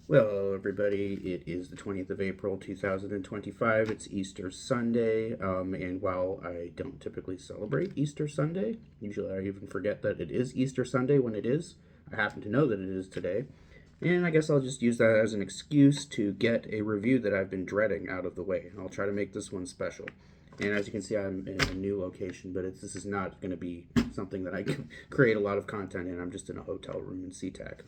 Well, everybody, it is the 20th of April, 2025. It's Easter Sunday, and while I don't typically celebrate Easter Sunday, usually I even forget that it is Easter Sunday when it is. I happen to know that it is today, and I guess I'll just use that as an excuse to get a review that I've been dreading out of the way. I'll try to make this one special. And as you can see, I'm in a new location, but this is not going to be something that I can create a lot of content in. I'm just in a hotel room in SeaTac.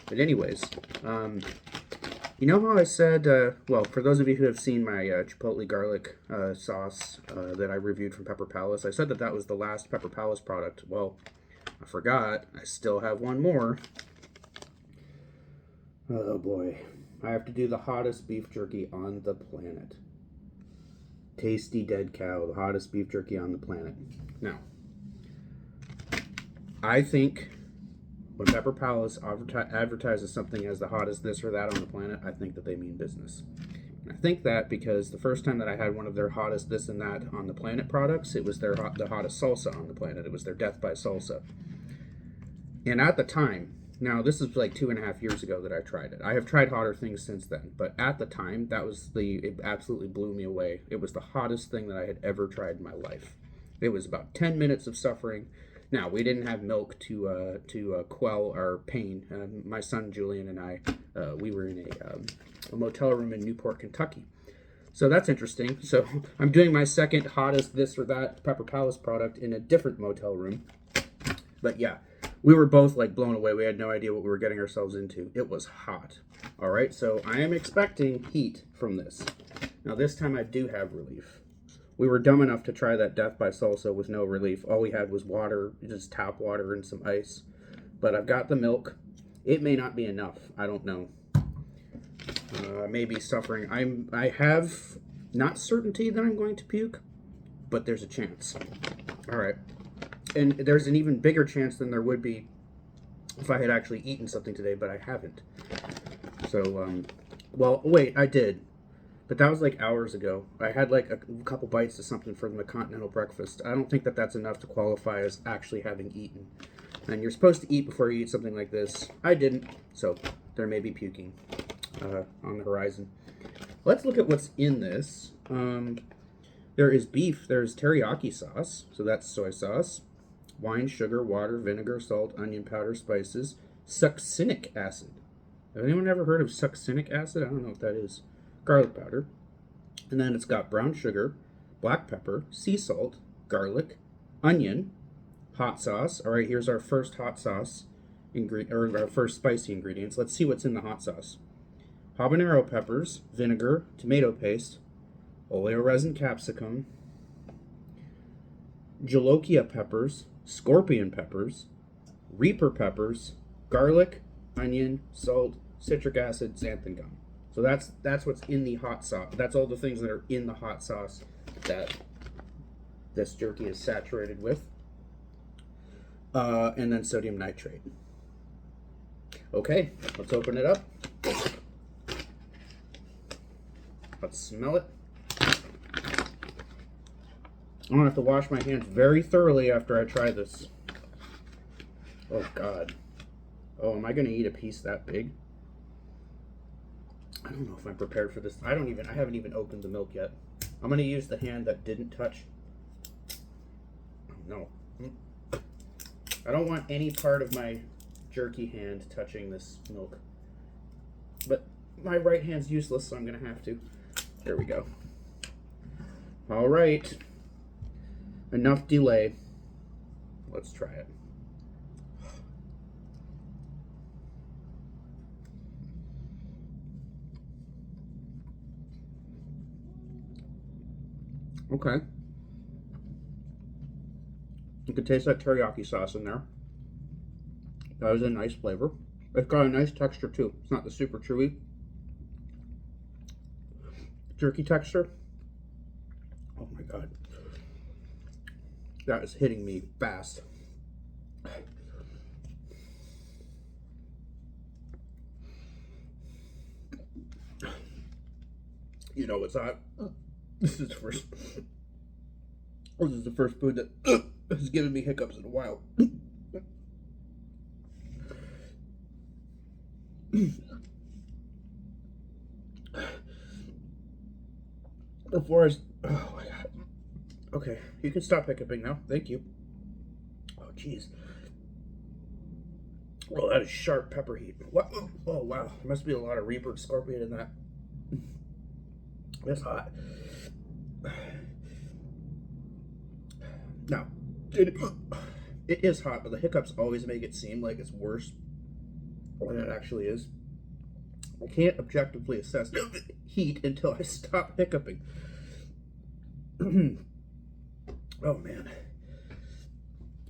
But anyways, you know how I said, well, for those of you who have seen my Chipotle garlic sauce that I reviewed from Pepper Palace, I said that that was the last Pepper Palace product. Well, I forgot. I still have one more. Oh boy. I have to do the hottest beef jerky on the planet. Tasty Dead Cow, the hottest beef jerky on the planet. Now, I think when Pepper Palace advertises something as the hottest this or that on the planet, I think that they mean business. And I think that because the first time that I had one of their hottest this and that on the planet products, it was the hottest salsa on the planet. It was their Death by Salsa. And at the time, now this is like 2.5 years ago that I tried it. I have tried hotter things since then, but at the time, it absolutely blew me away. It was the hottest thing that I had ever tried in my life. It was about 10 minutes of suffering. Now, we didn't have milk to quell our pain. My son Julian and I, we were in a motel room in Newport, Kentucky. So that's interesting. So I'm doing my second hottest this or that Pepper Palace product in a different motel room. But yeah, we were both like blown away. We had no idea what we were getting ourselves into. It was hot. All right, so I am expecting heat from this. Now this time I do have relief. We were dumb enough to try that Death by Salsa with no relief. All we had was water, just tap water and some ice. But I've got the milk. It may not be enough. I don't know. I may be suffering. I have not certainty that I'm going to puke, but there's a chance. All right. And there's an even bigger chance than there would be if I had actually eaten something today, but I haven't. So, well, wait, I did. But that was like hours ago. I had like a couple bites of something from the continental breakfast. I don't think that that's enough to qualify as actually having eaten. And you're supposed to eat before you eat something like this. I didn't, so there may be puking on the horizon. Let's look at what's in this. There is beef. There's teriyaki sauce, so that's soy sauce. Wine, sugar, water, vinegar, salt, onion powder, spices. Succinic acid. Have anyone ever heard of succinic acid? I don't know what that is. Garlic powder. And then it's got brown sugar, black pepper, sea salt, garlic, onion, hot sauce. All right, here's our first hot sauce or our first spicy ingredients. Let's see what's in the hot sauce. Habanero peppers, vinegar, tomato paste, oleoresin capsicum, jolokia peppers, scorpion peppers, reaper peppers, garlic, onion, salt, citric acid, xanthan gum. So that's what's in the hot sauce. That's all the things that are in the hot sauce that this jerky is saturated with. And then sodium nitrate. Okay, let's open it up. Let's smell it. I'm gonna have to wash my hands very thoroughly after I try this. Oh God. Oh, am I gonna eat a piece that big? I don't know if I'm prepared for this. I haven't even opened the milk yet. I'm gonna use the hand that didn't touch. Oh no. I don't want any part of my jerky hand touching this milk. But my right hand's useless, so I'm gonna have to. There we go. All right. Enough delay. Let's try it. Okay. You can taste that teriyaki sauce in there. That was a nice flavor. It's got a nice texture too. It's not the super chewy jerky texture. Oh my God. That is hitting me fast. You know what's hot? This is the first food that has given me hiccups in a while. before I... Oh, my God. Okay, you can stop hiccuping now. Thank you. Oh, jeez. Oh, that is sharp pepper heat. What? Oh, wow. There must be a lot of Reaper Scorpion in that. That's hot. Now, it is hot, but the hiccups always make it seem like it's worse than it actually is. I can't objectively assess heat until I stop hiccuping. Oh, man.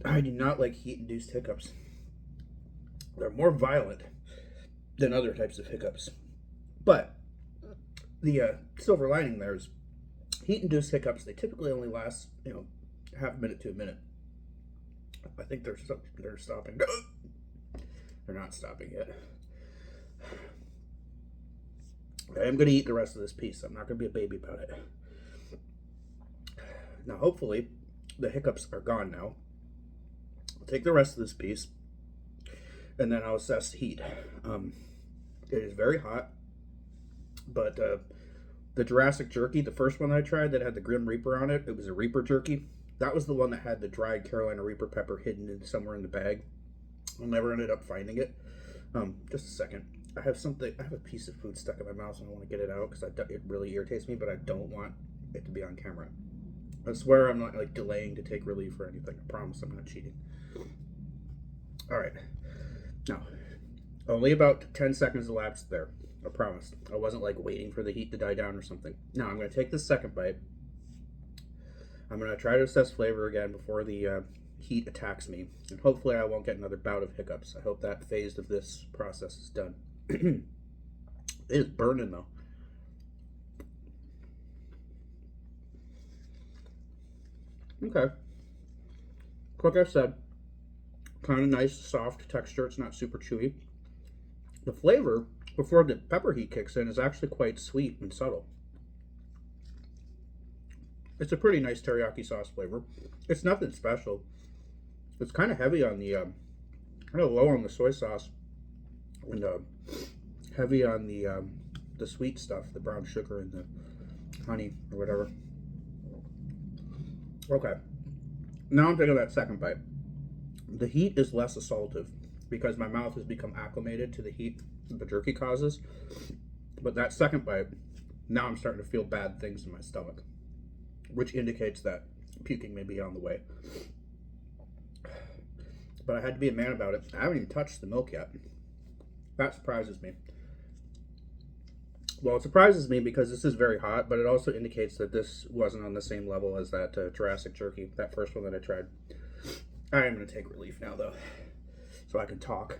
I do not like heat-induced hiccups. They're more violent than other types of hiccups. But the silver lining there is heat-induced hiccups, they typically only last, half a minute to a minute. I think they're stopping. They're not stopping yet. I am going to eat the rest of this piece. I'm not going to be a baby about it. Now, hopefully, the hiccups are gone now. I'll take the rest of this piece, and then I'll assess heat. It is very hot, but the Jurassic Jerky, the first one I tried that had the Grim Reaper on it, it was a Reaper Jerky. That was the one that had the dried Carolina Reaper pepper hidden in somewhere in the bag. I never ended up finding it. Just a second. I have a piece of food stuck in my mouth and I want to get it out because it really irritates me, but I don't want it to be on camera. I swear I'm not like delaying to take relief or anything. I promise I'm not cheating. All right. Now, only about 10 seconds elapsed there. I promise. I wasn't like waiting for the heat to die down or something. Now I'm going to take this second bite. I'm going to try to assess flavor again before the heat attacks me. And hopefully I won't get another bout of hiccups. I hope that phase of this process is done. It is burning though. Okay. Like I said, kind of nice, soft texture. It's not super chewy. The flavor, before the pepper heat kicks in, is actually quite sweet and subtle. It's a pretty nice teriyaki sauce flavor. It's nothing special. It's kind of heavy on the, kind of low on the soy sauce, and heavy on the sweet stuff, the brown sugar and the honey or whatever. Okay, now I'm taking that second bite. The heat is less assaultive because my mouth has become acclimated to the heat that the jerky causes. But that second bite, now I'm starting to feel bad things in my stomach, which indicates that puking may be on the way. But I had to be a man about it. I haven't even touched the milk yet. That surprises me. Well, it surprises me because this is very hot, but it also indicates that this wasn't on the same level as that Jurassic Jerky, that first one that I tried. I am going to take relief now, though, so I can talk.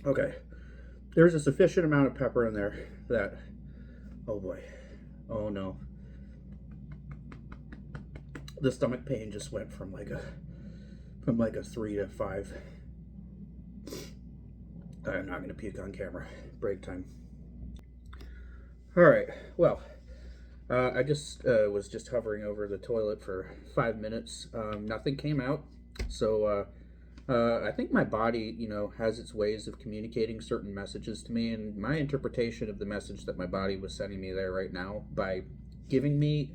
Okay. There's a sufficient amount of pepper in there that... Oh, boy. Oh, no. The stomach pain just went from like a 3 to 5. I'm not going to puke on camera. Break time. All right. Well, I just was just hovering over the toilet for 5 minutes. Nothing came out. So I think my body, has its ways of communicating certain messages to me. And my interpretation of the message that my body was sending me there right now, by giving me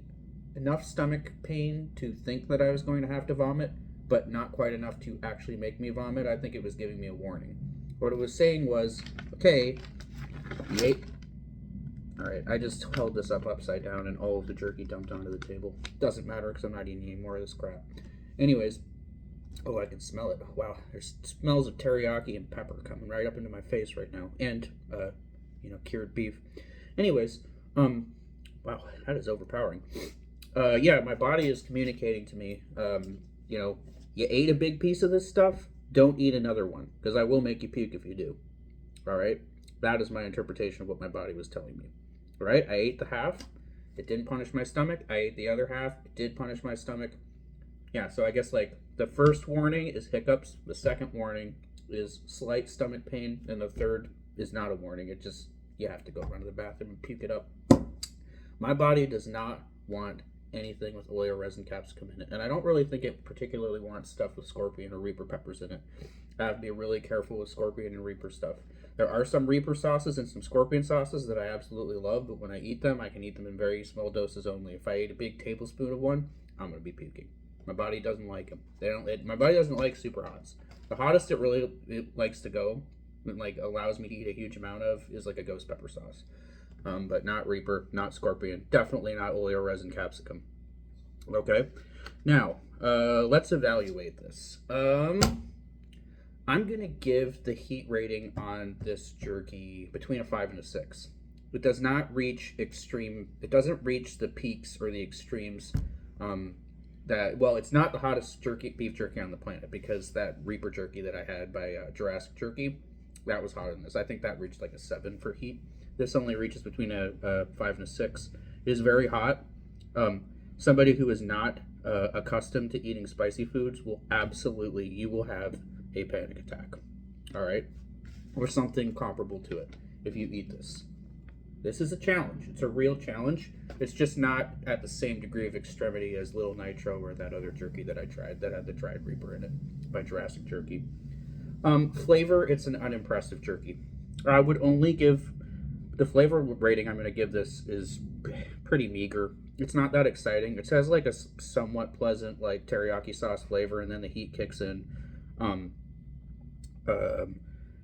enough stomach pain to think that I was going to have to vomit, but not quite enough to actually make me vomit, I think it was giving me a warning. What it was saying was, okay, you ate... Alright, I just held this up upside down and all of the jerky dumped onto the table. Doesn't matter because I'm not eating any more of this crap. Anyways, oh, I can smell it. Wow, there's smells of teriyaki and pepper coming right up into my face right now. And, cured beef. Anyways, wow, that is overpowering. Yeah, my body is communicating to me, you ate a big piece of this stuff, don't eat another one, because I will make you puke if you do. All right? That is my interpretation of what my body was telling me. All right? I ate the half. It didn't punish my stomach. I ate the other half. It did punish my stomach. Yeah, so I guess, the first warning is hiccups. The second warning is slight stomach pain. And the third is not a warning. It just, you have to go run to the bathroom and puke it up. My body does not want anything with oil, resin, capsicum in it. And I don't really think it particularly wants stuff with scorpion or reaper peppers in it. I have to be really careful with scorpion and reaper stuff. There are some reaper sauces and some scorpion sauces that I absolutely love, but when I eat them, I can eat them in very small doses only. If I eat a big tablespoon of one, I'm going to be puking. My body doesn't like them. My body doesn't like super hots. The hottest it likes to go, and like allows me to eat a huge amount of, is like a ghost pepper sauce. But not reaper, not scorpion, definitely not oil, resin, capsicum. Okay, now let's evaluate this. I'm gonna give the heat rating on this jerky between a 5 and a 6. It does not reach extreme. It doesn't reach the peaks or the extremes. It's not the hottest beef jerky on the planet, because that Reaper jerky that I had by Jurassic Jerky, that was hotter than this. I think that reached like a 7 for heat. This only reaches between a 5 and a 6. It is very hot. Somebody who is not accustomed to eating spicy foods will you will have a panic attack. All right, or something comparable to it if you eat this. This is a challenge. It's a real challenge. It's just not at the same degree of extremity as Little Nitro or that other jerky that I tried that had the dried Reaper in it by Jurassic Jerky. Flavor, it's an unimpressive jerky. I would only give the flavor rating I'm going to give this is pretty meager. It's not that exciting. It has like a somewhat pleasant like teriyaki sauce flavor, and then the heat kicks in.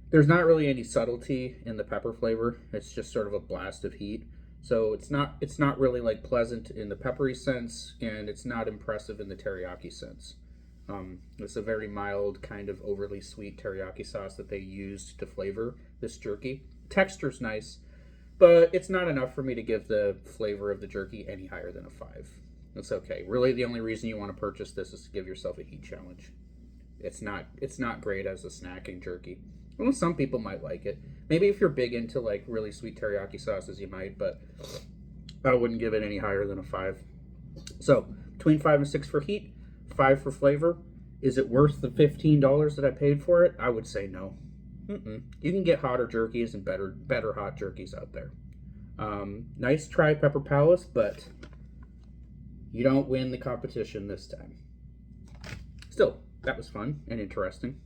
There's not really any subtlety in the pepper flavor. It's just sort of a blast of heat. So it's not really like pleasant in the peppery sense, and it's not impressive in the teriyaki sense. It's a very mild, kind of overly sweet teriyaki sauce that they used to flavor this jerky. Texture's nice, but it's not enough for me to give the flavor of the jerky any higher than a 5. It's okay. Really, the only reason you want to purchase this is to give yourself a heat challenge. It's not great as a snacking jerky. Well, some people might like it. Maybe if you're big into like really sweet teriyaki sauces, you might, but I wouldn't give it any higher than a 5. So between 5 and 6 for heat, 5 for flavor. Is it worth the $15 that I paid for it? I would say no. You can get hotter jerkies and better hot jerkies out there. Nice try, Pepper Palace, but you don't win the competition this time. Still, that was fun and interesting.